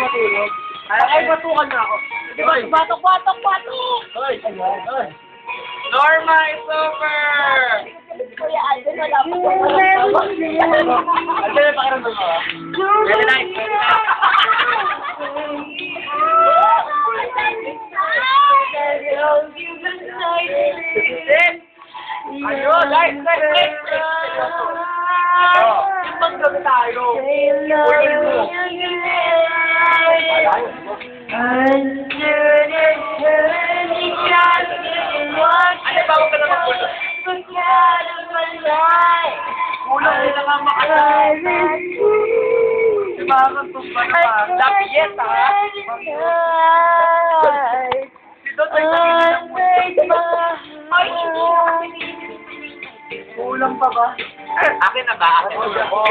matulog. Ay, batukan na ako. Batok! Hoy! Norma is over! Kuya Alden, wala po. Ano yung pakiramdam mo? Very nice. Ayun, guys! Ibang gabi tayo. Ano ba huwag ka na magpulo? Kulang nila nga makalaan. Diba kang tumbay pa? Lapiyet, ha? Si Dot ay sabihin ng mundo. Ay, Kulang pa ba? Akin na ba? Akin na ba?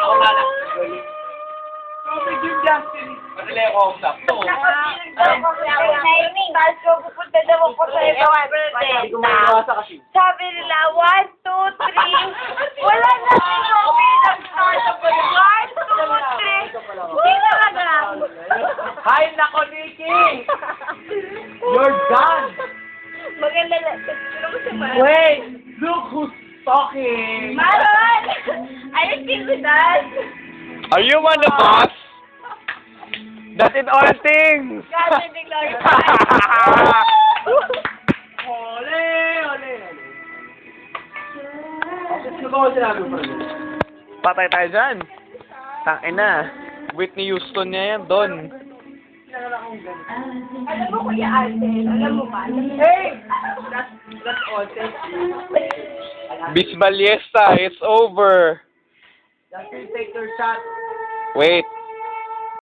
Ako nga lang. Tubig yung Justin. Madali ako ang sakto. pupunta daw ako sa ibang birthday. Hindi ko maiwasa kasi. Sabi nila, 1, 2, 3. Wala na sino pinag-start. 1, 2, 3. Hindi na agad. Hi, nako, Nikki! You're done! Maganda na. Sino mo siya ba? Wait! Look who's talking! Maron! Are you still with us? Are you one of us? That in all things. God, hindi glorified. Ole! Sino ba ako sinabi mo rin? Patay tayo dyan. Tangin na. Whitney Houston niya yan, Don. Alam mo, Kuya Alden, alam mo ba? Hey! That's all. Thank you. Bis Ballesta, it's over. Justin, take your shot. Wait.